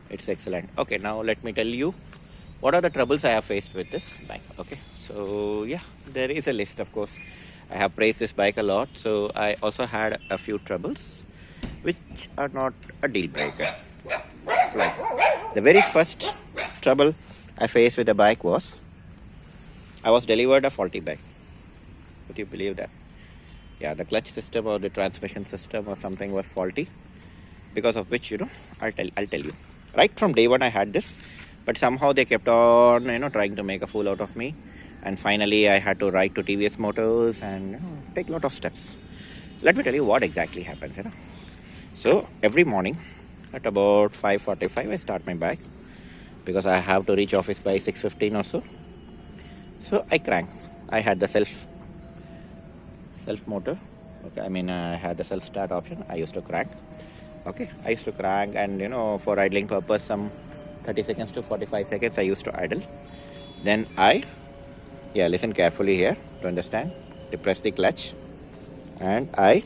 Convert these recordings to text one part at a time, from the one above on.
It's excellent. Okay, now let me tell you what are the troubles I have faced with this bike. Okay, so yeah, there is a list, of course. I have praised this bike a lot, so I also had a few troubles which are not a deal breaker. Like the very first trouble I faced with the bike was I was delivered a faulty bike. Would you believe that? Yeah, the clutch system or the transmission system or something was faulty, because of which I'll tell you. Right from day one I had this, but somehow they kept on trying to make a fool out of me, and finally I had to write to TVS Motors and take a lot of steps. Let me tell you what exactly happens. So every morning at about 5:45 I start my bike, because I have to reach office by 6:15 or so. So I crank. I had the self motor. Okay, I had the self start option. I used to crank. Okay, I used to crank, and for idling purpose, some 30 seconds to 45 seconds I used to idle. Then listen carefully here to understand. Depress the clutch, and I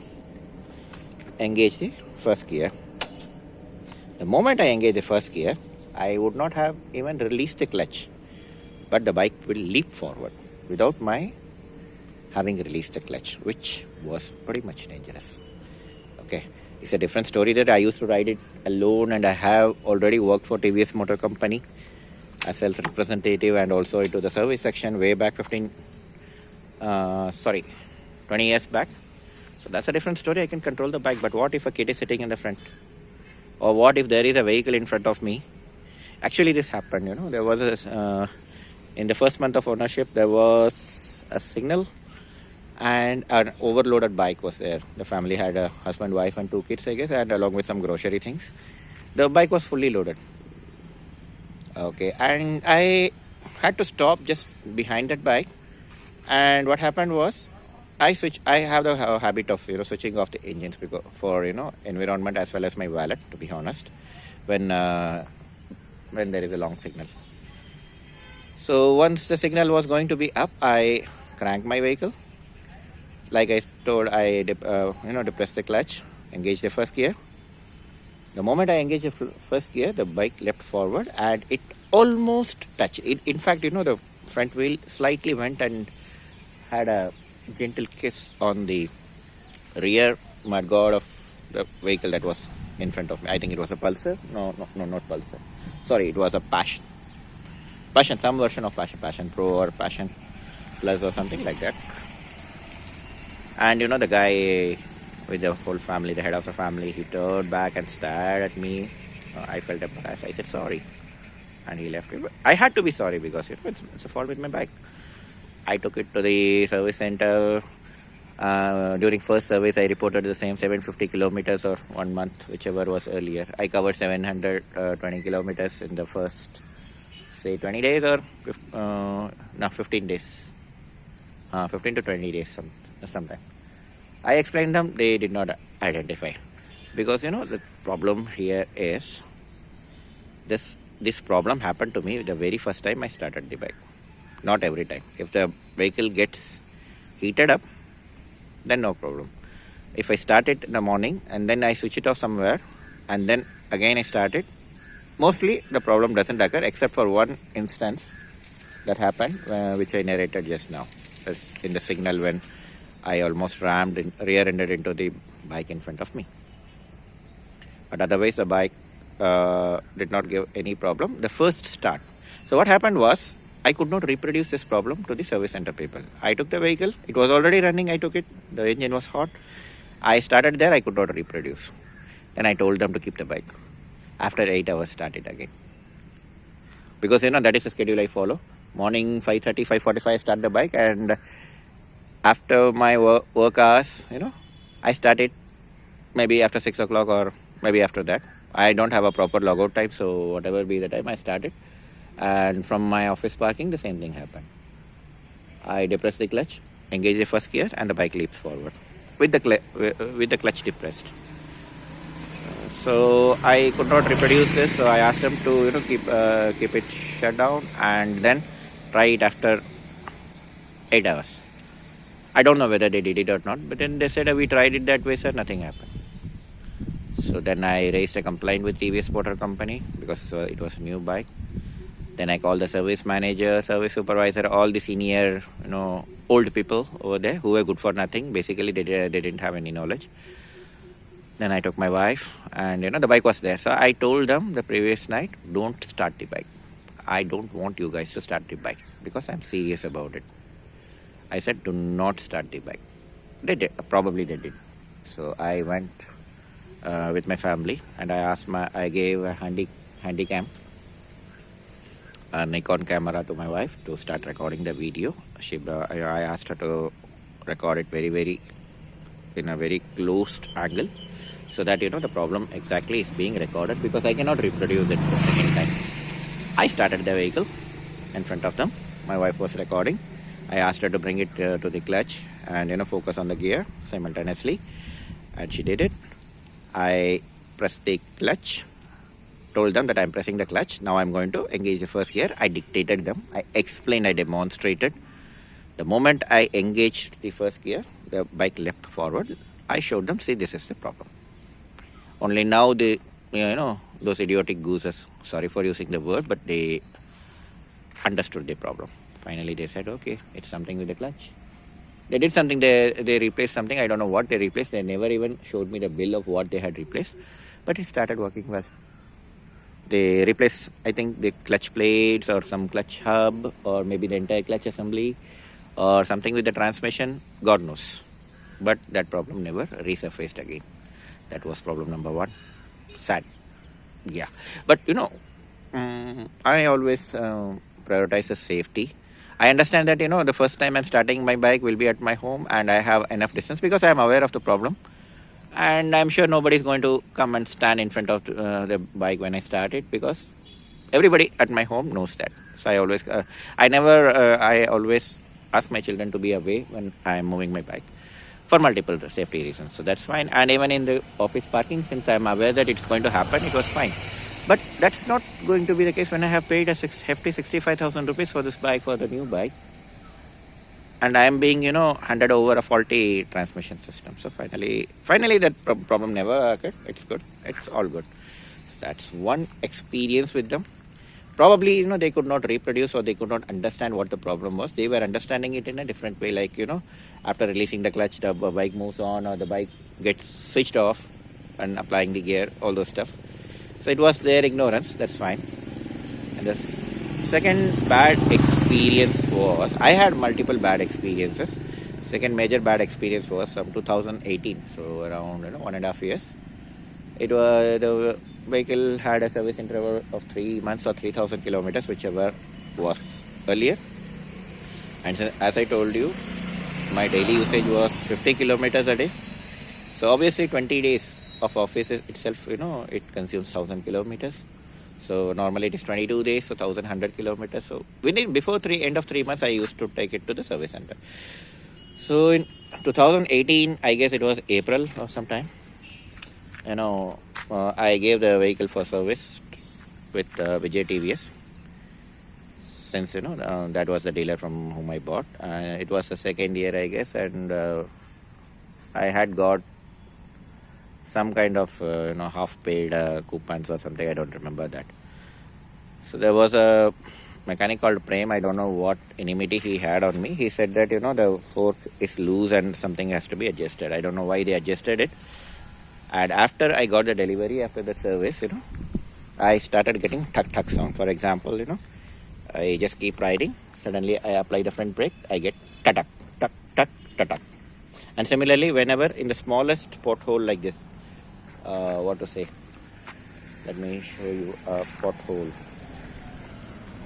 engage the first gear. The moment I engage the first gear, I would not have even released the clutch, but the bike will leap forward without my having released the clutch, which was pretty much dangerous. Okay, it's a different story that I used to ride it alone, and I have already worked for TVS Motor Company as sales representative and also into the service section way back 20 years back. So that's a different story. I can control the bike, but what if a kid is sitting in the front? Or what if there is a vehicle in front of me? Actually, this happened. There was in the first month of ownership, there was a signal, and an overloaded bike was there. The family had a husband, wife, and 2 kids, I guess, and along with some grocery things. The bike was fully loaded. Okay, and I had to stop just behind that bike. And what happened was, I have the habit of switching off the engines because for environment as well as my wallet, to be honest, when there is a long signal. So once the signal was going to be up, I cranked my vehicle. Like I told, I depressed the clutch, engaged the first gear. The moment I engaged the first gear, the bike leapt forward, and it almost touched. In fact, the front wheel slightly went and had a gentle kiss on the rear mudguard of the vehicle that was in front of me. I think it was a Pulsar. No, not Pulsar. Sorry, it was a Passion, some version of Passion Pro or Passion Plus or something like that. And the guy with the whole family, the head of the family, he turned back and stared at me. I felt embarrassed. I said sorry, and he left it. I had to be sorry because it's a fault with my bike. I took it to the service center. During first service, I reported the same 750 kilometers or 1 month, whichever was earlier. I covered 720 kilometers in the first, say, 20 days or 15 days. 15 to 20 days sometime. I explained them, they did not identify. Because, the problem here is, this problem happened to me the very first time I started the bike. Not every time. If the vehicle gets heated up, then no problem. If I start it in the morning and then I switch it off somewhere and then again I start it, mostly the problem doesn't occur except for one instance that happened, which I narrated just now. That's in the signal when I almost rear-ended into the bike in front of me. But otherwise the bike did not give any problem. The first start. So what happened was, I could not reproduce this problem to the service center people. I took the vehicle. It was already running. I took it. The engine was hot. I started there. I could not reproduce. Then I told them to keep the bike. After 8 hours, start it again. Because, that is the schedule I follow. Morning 5:30, 5:45, I start the bike. And after my work hours, I start it maybe after 6 o'clock or maybe after that. I don't have a proper logout time. So whatever be the time, I start it. And from my office parking, the same thing happened. I depress the clutch, engage the first gear, and the bike leaps forward with the clutch depressed. So I could not reproduce this. So I asked them to keep it shut down and then try it after 8 hours. I don't know whether they did it or not, but then they said we tried it that way, sir. Nothing happened. So then I raised a complaint with TVS Motor Company because it was a new bike. Then I called the service manager, service supervisor, all the senior, old people over there who were good for nothing. Basically, they didn't have any knowledge. Then I took my wife, and the bike was there. So I told them the previous night, don't start the bike. I don't want you guys to start the bike because I'm serious about it. I said, do not start the bike. They did. Probably they did. So I went with my family, and I gave a handy cam, a Nikon camera to my wife to start recording the video. I asked her to record it very, very in a very closed angle, so that the problem exactly is being recorded, because I cannot reproduce it the second time. I started the vehicle in front of them. My wife was recording. I asked her to bring it to the clutch and focus on the gear simultaneously, and she did it. I pressed the clutch, told them that I'm pressing the clutch. Now I'm going to engage the first gear. I dictated them. I explained, I demonstrated. The moment I engaged the first gear, the bike leapt forward. I showed them, see, this is the problem. Only now those idiotic gooses, sorry for using the word, but they understood the problem. Finally, they said, okay, it's something with the clutch. They did something, they replaced something. I don't know what they replaced. They never even showed me the bill of what they had replaced, but it started working well. They replaced, I think, the clutch plates or some clutch hub, or maybe the entire clutch assembly, or something with the transmission, God knows. But that problem never resurfaced again. That was problem number one. Sad. Yeah. But I always prioritize the safety. I understand that the first time I'm starting my bike will be at my home, and I have enough distance because I'm aware of the problem, and I'm sure nobody's going to come and stand in front of the bike when I start it, because everybody at my home knows that. So I always ask my children to be away when I'm moving my bike, for multiple safety reasons. So that's fine. And even in the office parking, since I'm aware that it's going to happen, it was fine. But that's not going to be the case when I have paid a hefty 65,000 rupees for this bike, for the new bike. And I am being, handed over a faulty transmission system. So finally that problem never occurred. It's good. It's all good. That's one experience with them. Probably, they could not reproduce, or they could not understand what the problem was. They were understanding it in a different way. Like, after releasing the clutch, the bike moves on, or the bike gets switched off and applying the gear, all those stuff. So it was their ignorance. That's fine. And the second bad experience was, I had multiple bad experiences. Second major bad experience was 2018. So around 1.5 years. It was, the vehicle had a service interval of 3 months or 3,000 kilometers, whichever was earlier. And so, as I told you, my daily usage was 50 kilometers a day. So obviously 20 days of office itself, it consumes 1,000 kilometers. So normally it is 22 days, so 1,100 kilometers. So before end of 3 months, I used to take it to the service center. So in 2018, I guess it was April or sometime, I gave the vehicle for service with Vijay TVS. Since that was the dealer from whom I bought. It was the second year, I guess, and I had got some kind of half-paid coupons or something. I don't remember that. So there was a mechanic called Prem. I don't know what enmity he had on me. He said that the fork is loose and something has to be adjusted. I don't know why they adjusted it. And after I got the delivery, after the service, I started getting tuck sound. For example, I just keep riding. Suddenly I apply the front brake. I get tuck. And similarly, whenever in the smallest pothole like this, let me show you a pothole.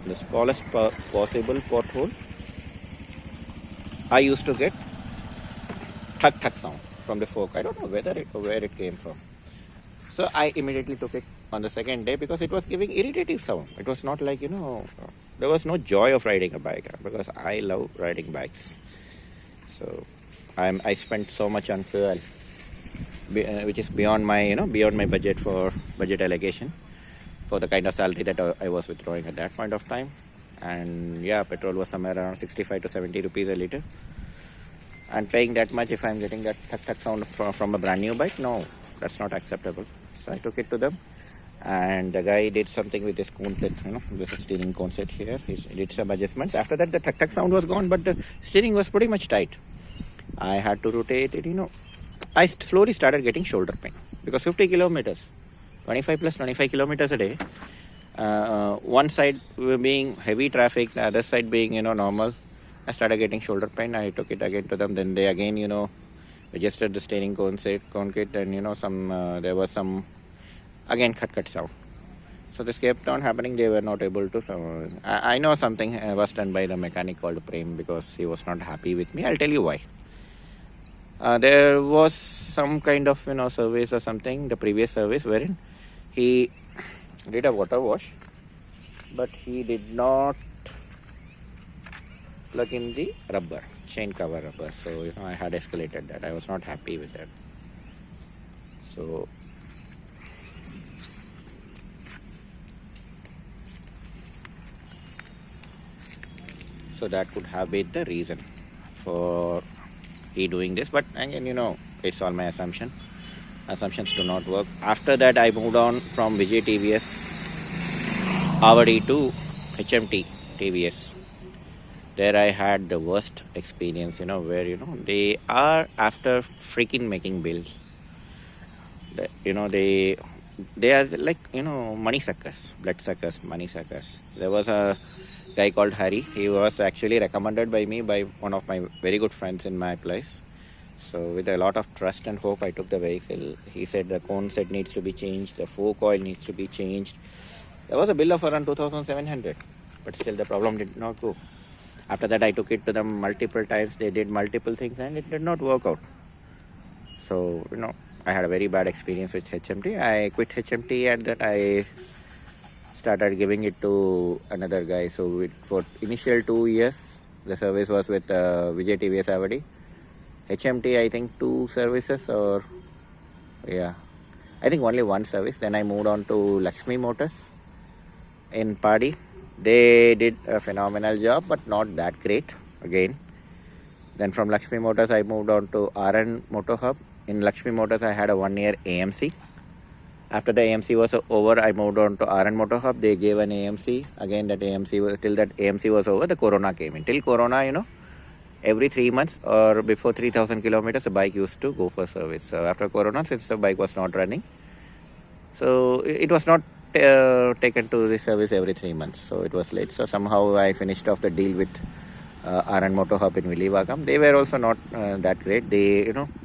The smallest possible pothole, I used to get tuck sound from the fork. I don't know where it came from. So I immediately took it on the second day, because it was giving irritating sound. It was not like, there was no joy of riding a bike, because I love riding bikes. So I spent so much on fuel, which is beyond my budget allocation, for the kind of salary that I was withdrawing at that point of time. And yeah, petrol was somewhere around 65 to 70 rupees a liter. And paying that much if I'm getting that tuck sound from a brand new bike, no, that's not acceptable. So I took it to them, and the guy did something with his cone set. This is steering cone set here. He did some adjustments. After that, the tuck sound was gone, but the steering was pretty much tight. I had to rotate it. I slowly started getting shoulder pain because 50 kilometers, 25 plus 25 kilometers a day. One side being heavy traffic, the other side being normal. I started getting shoulder pain. I took it again to them. Then they again adjusted the steering cone kit, and some there was some again cut sound. So this kept on happening. They were not able to. So I know something was done by the mechanic called Prem because he was not happy with me. I'll tell you why. There was some kind of service or something, the previous service, wherein he did a water wash, but he did not plug in the rubber, chain cover rubber. So I had escalated that. I was not happy with that. So that could have been the reason for he doing this. But again, it's all my assumption. Assumptions do not work. After that, I moved on from Vijay TVS Avadi to HMT TVS. There I had the worst experience, where they are after freaking making bills. They are like money suckers, blood suckers, money suckers. There was a guy called Hari. He was actually recommended by me by one of my very good friends in my place. So with a lot of trust and hope, I took the vehicle. He said the cone set needs to be changed, the fork oil needs to be changed. There was a bill of around 2,700, but still the problem did not go. After that, I took it to them multiple times. They did multiple things and it did not work out. So I had a very bad experience with HMT. I quit HMT and then I started giving it to another guy. So for initial 2 years, the service was with Vijay TVS Avadi. HMT, I think 2 services I think only 1 service. Then I moved on to Lakshmi Motors in Padi. They did a phenomenal job, but not that great again. Then from Lakshmi Motors, I moved on to RN Motor Hub. In Lakshmi Motors, I had a 1-year AMC. After the AMC was over, I moved on to RN Motor Hub. They gave an AMC. Again, till that AMC was over, the Corona came in. Till Corona, every 3 months or before 3,000 kilometers, a bike used to go for service. So after Corona, since the bike was not running, so it was not taken to the service every 3 months. So it was late. So somehow I finished off the deal with RN Motor Hub in Villivagam. They were also not that great. They,